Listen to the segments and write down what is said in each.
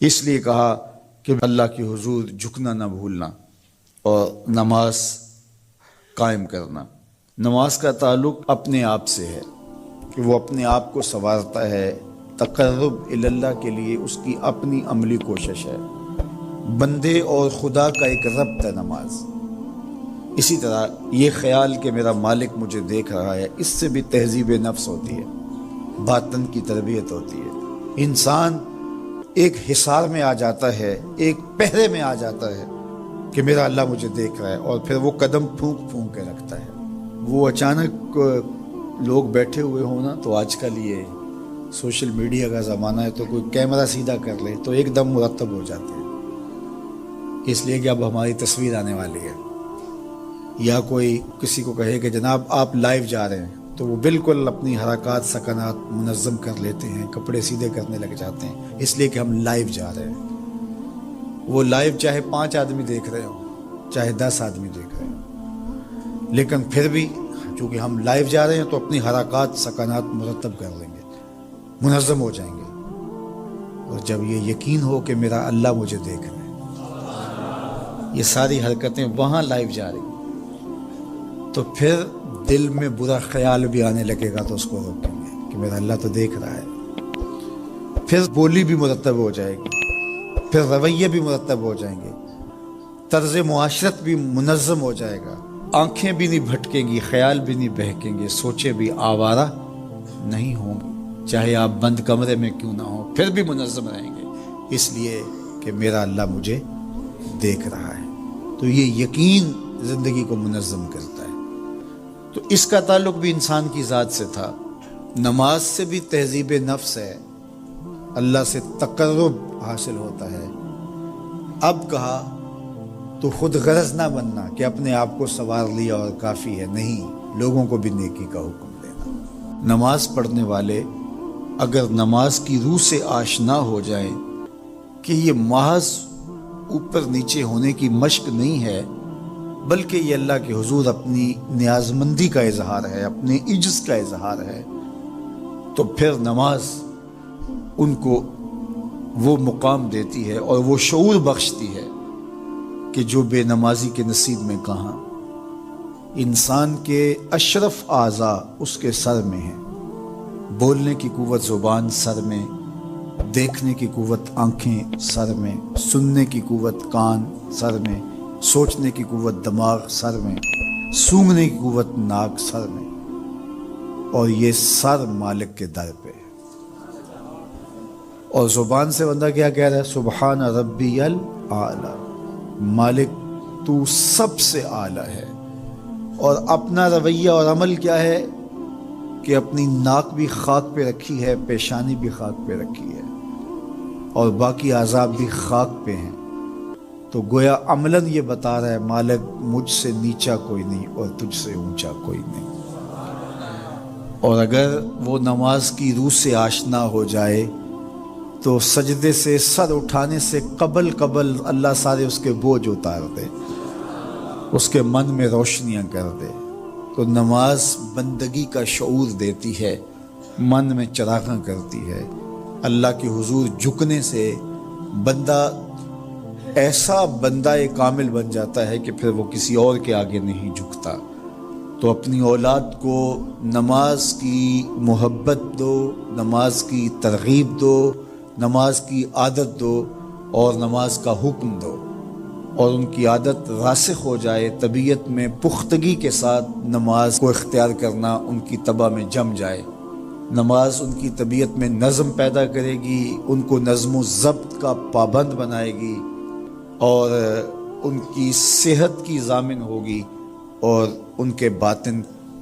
اس لیے کہا کہ اللہ کے حضور جھکنا نہ بھولنا اور نماز قائم کرنا۔ نماز کا تعلق اپنے آپ سے ہے کہ وہ اپنے آپ کو سنوارتا ہے، تقرب اللہ کے لیے اس کی اپنی عملی کوشش ہے۔ بندے اور خدا کا ایک ربط ہے نماز۔ اسی طرح یہ خیال کہ میرا مالک مجھے دیکھ رہا ہے، اس سے بھی تہذیب نفس ہوتی ہے، باطن کی تربیت ہوتی ہے۔ انسان ایک حصار میں آ جاتا ہے، ایک پہرے میں آ جاتا ہے کہ میرا اللہ مجھے دیکھ رہا ہے، اور پھر وہ قدم پھونک پھونک کے رکھتا ہے۔ وہ اچانک لوگ بیٹھے ہوئے ہوں نا، تو آج کل یہ سوشل میڈیا کا زمانہ ہے، تو کوئی کیمرہ سیدھا کر لے تو ایک دم مرتب ہو جاتے ہیں، اس لیے کہ اب ہماری تصویر آنے والی ہے۔ یا کوئی کسی کو کہے کہ جناب آپ لائیو جا رہے ہیں، تو وہ بالکل اپنی حرکات سکنات منظم کر لیتے ہیں، کپڑے سیدھے کرنے لگ جاتے ہیں، اس لیے کہ ہم لائیو جا رہے ہیں۔ وہ لائیو چاہے 5 آدمی دیکھ رہے ہوں، چاہے 10 آدمی دیکھ رہے ہوں، لیکن پھر بھی چونکہ ہم لائیو جا رہے ہیں تو اپنی حرکات سکنات مرتب کر لیں گے، منظم ہو جائیں گے۔ اور جب یہ یقین ہو کہ میرا اللہ مجھے دیکھ رہا ہے، یہ ساری حرکتیں وہاں لائیو جا رہی ہیں، تو پھر دل میں برا خیال بھی آنے لگے گا تو اس کو روکیں گے کہ میرا اللہ تو دیکھ رہا ہے۔ پھر بولی بھی مرتب ہو جائے گی، پھر رویے بھی مرتب ہو جائیں گے، طرز معاشرت بھی منظم ہو جائے گا، آنکھیں بھی نہیں بھٹکیں گی، خیال بھی نہیں بہکیں گے، سوچیں بھی آوارہ نہیں ہوں گی، چاہے آپ بند کمرے میں کیوں نہ ہوں، پھر بھی منظم رہیں گے، اس لیے کہ میرا اللہ مجھے دیکھ رہا ہے۔ تو یہ یقین زندگی کو منظم کرتا ہے۔ تو اس کا تعلق بھی انسان کی ذات سے تھا۔ نماز سے بھی تہذیب نفس ہے، اللہ سے تقرب حاصل ہوتا ہے۔ اب کہا تو خود غرض نہ بننا کہ اپنے آپ کو سنوار لیا اور کافی ہے، نہیں، لوگوں کو بھی نیکی کا حکم دینا۔ نماز پڑھنے والے اگر نماز کی روح سے آشنا ہو جائیں کہ یہ محض اوپر نیچے ہونے کی مشق نہیں ہے، بلکہ یہ اللہ کے حضور اپنی نیازمندی کا اظہار ہے، اپنے عجز کا اظہار ہے، تو پھر نماز ان کو وہ مقام دیتی ہے اور وہ شعور بخشتی ہے کہ جو بے نمازی کے نصیب میں کہاں۔ انسان کے اشرف اعضاء اس کے سر میں ہیں، بولنے کی قوت زبان سر میں، دیکھنے کی قوت آنکھیں سر میں، سننے کی قوت کان سر میں، سوچنے کی قوت دماغ سر میں، سونگھنے کی قوت ناک سر میں، اور یہ سر مالک کے در پہ ہے۔ اور زبان سے بندہ کیا کہہ رہا ہے؟ سبحان ربی الاعلی، مالک تو سب سے اعلیٰ ہے۔ اور اپنا رویہ اور عمل کیا ہے کہ اپنی ناک بھی خاک پہ رکھی ہے، پیشانی بھی خاک پہ رکھی ہے، اور باقی اعضاء بھی خاک پہ ہیں۔ تو گویا عملاً یہ بتا رہا ہے مالک مجھ سے نیچا کوئی نہیں اور تجھ سے اونچا کوئی نہیں۔ اور اگر وہ نماز کی روح سے آشنا ہو جائے تو سجدے سے سر اٹھانے سے قبل اللہ سارے اس کے بوجھ اتار دے، اس کے من میں روشنیاں کر دے۔ تو نماز بندگی کا شعور دیتی ہے، من میں چراغاں کرتی ہے۔ اللہ کے حضور جھکنے سے بندہ ایسا بندہ کامل بن جاتا ہے کہ پھر وہ کسی اور کے آگے نہیں جھکتا۔ تو اپنی اولاد کو نماز کی محبت دو، نماز کی ترغیب دو، نماز کی عادت دو اور نماز کا حکم دو، اور ان کی عادت راسخ ہو جائے، طبیعت میں پختگی کے ساتھ نماز کو اختیار کرنا ان کی طبع میں جم جائے۔ نماز ان کی طبیعت میں نظم پیدا کرے گی، ان کو نظم و ضبط کا پابند بنائے گی، اور ان کی صحت کی ضامن ہوگی، اور ان کے باطن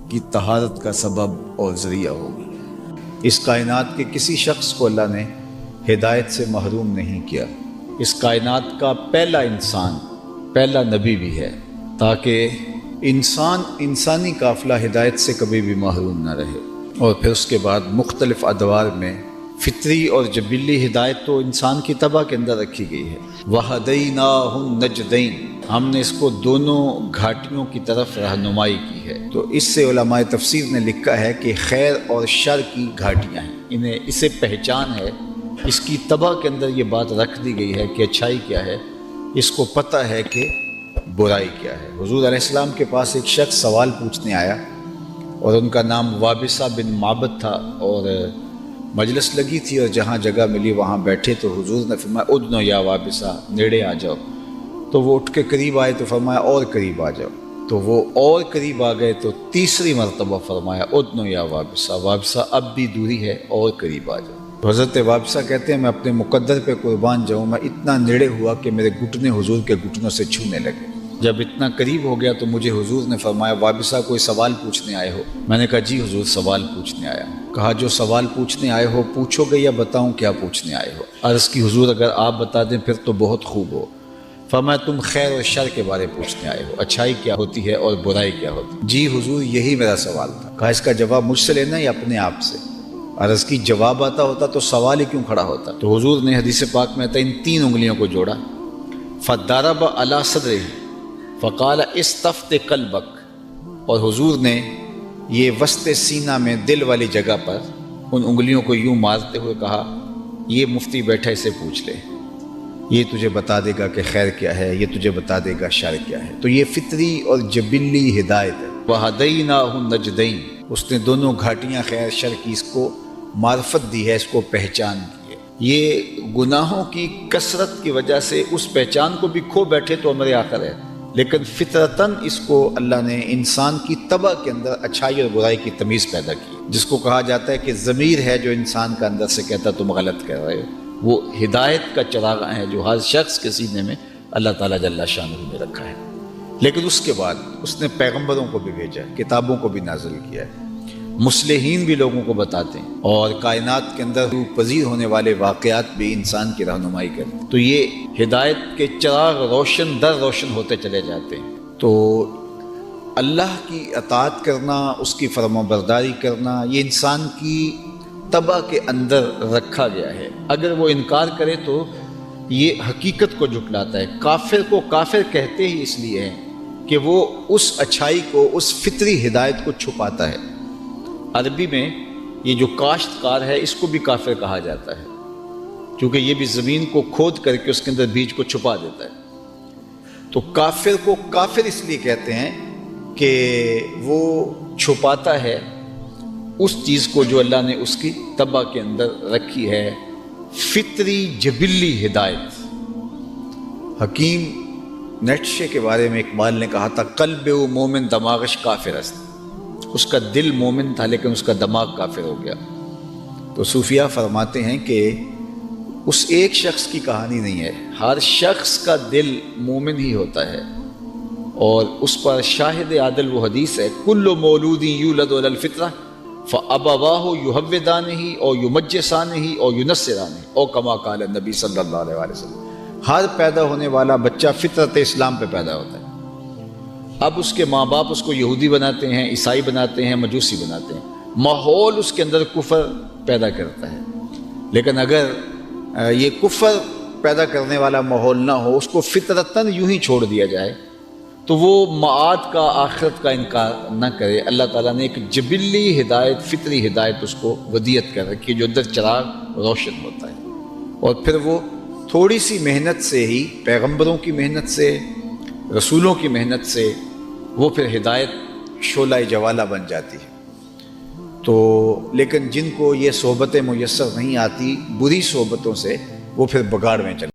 کی طہارت کا سبب اور ذریعہ ہوگی۔ اس کائنات کے کسی شخص کو اللہ نے ہدایت سے محروم نہیں کیا۔ اس کائنات کا پہلا انسان، پہلا نبی بھی ہے، تاکہ انسانی قافلہ ہدایت سے کبھی بھی محروم نہ رہے۔ اور پھر اس کے بعد مختلف ادوار میں فطری اور جبلی ہدایت تو انسان کی طبع کے اندر رکھی گئی ہے۔ وَهَدَيْنَاهُ النَّجْدَيْنِ، ہم نے اس کو دونوں گھاٹیوں کی طرف رہنمائی کی ہے۔ تو اس سے علماء تفسیر نے لکھا ہے کہ خیر اور شر کی گھاٹیاں ہیں، اسے پہچان ہے اس کی طبع کے اندر یہ بات رکھ دی گئی ہے کہ اچھائی کیا ہے، اس کو پتہ ہے کہ برائی کیا ہے۔ حضور علیہ السلام کے پاس ایک شخص سوال پوچھنے آیا اور ان کا نام وابصہ بن معبد تھا، اور مجلس لگی تھی اور جہاں جگہ ملی وہاں بیٹھے، تو حضور نے فرمایا ادنو یا وابصہ، نیڑے آ جاؤ۔ تو وہ اٹھ کے قریب آئے تو فرمایا اور قریب آ جاؤ، تو وہ اور قریب آ گئے تو تیسری مرتبہ فرمایا ادنو یا وابصہ، وابصہ اب بھی دوری ہے اور قریب آ جاؤ۔ تو حضرت وابصہ کہتے ہیں میں اپنے مقدر پہ قربان جاؤں، میں اتنا نیڑے ہوا کہ میرے گھٹنے حضور کے گھٹنوں سے چھونے لگے۔ جب اتنا قریب ہو گیا تو مجھے حضور نے فرمایا وابصہ کوئی سوال پوچھنے آئے ہو؟ میں نے کہا جی حضور سوال پوچھنے آیا ہوں۔ کہا جو سوال پوچھنے آئے ہو پوچھو گے یا بتاؤں کیا پوچھنے آئے ہو؟ عرض کی حضور اگر آپ بتا دیں پھر تو بہت خوب ہو۔ فرمایا تم خیر اور شر کے بارے پوچھنے آئے ہو، اچھائی کیا ہوتی ہے اور برائی کیا ہوتی ہے؟ جی حضور یہی میرا سوال تھا۔ کہا اس کا جواب مجھ سے لینا یا اپنے آپ سے؟ عرض کی جواب آتا ہوتا تو سوال ہی کیوں کھڑا ہوتا؟ تو حضور نے حدیث پاک میں آتا ان تین انگلیوں کو جوڑا، فضرب علی صدرہ فقال استفت قلبک، اور حضور نے یہ وسط سینہ میں دل والی جگہ پر ان انگلیوں کو یوں مارتے ہوئے کہا یہ مفتی بیٹھا اسے پوچھ لے، یہ تجھے بتا دے گا کہ خیر کیا ہے، یہ تجھے بتا دے گا شر کیا ہے۔ تو یہ فطری اور جبلی ہدایت ہے۔ وَهَدَيْنَاهُ النَّجْدَيْنِ، اس نے دونوں گھاٹیاں خیر شر کی اس کو معرفت دی ہے، اس کو پہچان کی ہے۔ یہ گناہوں کی کثرت کی وجہ سے اس پہچان کو بھی کھو بیٹھے تو امر آخر ہے، لیکن فطرتاً اس کو اللہ نے انسان کی طبع کے اندر اچھائی اور برائی کی تمیز پیدا کی، جس کو کہا جاتا ہے کہ ضمیر ہے جو انسان کا اندر سے کہتا تم غلط کر رہے ہو۔ وہ ہدایت کا چراغ ہے جو ہر شخص کے سینے میں اللہ تعالیٰ جل شانہ نے رکھا ہے۔ لیکن اس کے بعد اس نے پیغمبروں کو بھی بھیجا ہے، کتابوں کو بھی نازل کیا ہے، مصلحین بھی لوگوں کو بتاتے ہیں، اور کائنات کے اندر روح پذیر ہونے والے واقعات بھی انسان کی رہنمائی کرتے ہیں۔ تو یہ ہدایت کے چراغ روشن در روشن ہوتے چلے جاتے ہیں۔ تو اللہ کی اطاعت کرنا، اس کی فرما برداری کرنا، یہ انسان کی طبع کے اندر رکھا گیا ہے۔ اگر وہ انکار کرے تو یہ حقیقت کو جھٹلاتا ہے۔ کافر کو کافر کہتے ہی اس لیے ہیں کہ وہ اس اچھائی کو، اس فطری ہدایت کو چھپاتا ہے۔ عربی میں یہ جو کاشتکار ہے اس کو بھی کافر کہا جاتا ہے، کیونکہ یہ بھی زمین کو کھود کر کے اس کے اندر بیج کو چھپا دیتا ہے۔ تو کافر کو کافر اس لیے کہتے ہیں کہ وہ چھپاتا ہے اس چیز کو جو اللہ نے اس کی طبع کے اندر رکھی ہے، فطری جبلی ہدایت۔ حکیم نیٹشے کے بارے میں اقبال نے کہا تھا قلب و مومن دماغش کافر است، اس کا دل مومن تھا لیکن اس کا دماغ کافر ہو گیا۔ تو صوفیہ فرماتے ہیں کہ اس ایک شخص کی کہانی نہیں ہے، ہر شخص کا دل مومن ہی ہوتا ہے، اور اس پر شاہد عادل وہ حدیث ہے کل مولود یولد علی الفطرہ فابواہ یہودانہ او یمجسانہ او ینصرانہ او کما قال النبی صلی اللہ علیہ وسلم۔ ہر پیدا ہونے والا بچہ فطرت اسلام پہ پیدا ہوتا ہے۔ اب اس کے ماں باپ اس کو یہودی بناتے ہیں، عیسائی بناتے ہیں، مجوسی بناتے ہیں، ماحول اس کے اندر کفر پیدا کرتا ہے۔ لیکن اگر یہ کفر پیدا کرنے والا ماحول نہ ہو، اس کو فطرتاً یوں ہی چھوڑ دیا جائے، تو وہ معاد کا، آخرت کا انکار نہ کرے۔ اللہ تعالیٰ نے ایک جبلی ہدایت، فطری ہدایت اس کو ودیت کر رکھی ہے جو اندر چراغ روشن ہوتا ہے، اور پھر وہ تھوڑی سی محنت سے ہی، پیغمبروں کی محنت سے، رسولوں کی محنت سے، وہ پھر ہدایت شعلہ جوالہ بن جاتی ہے۔ تو لیکن جن کو یہ صحبتیں میسر نہیں آتی، بری صحبتوں سے وہ پھر بگاڑ میں چلے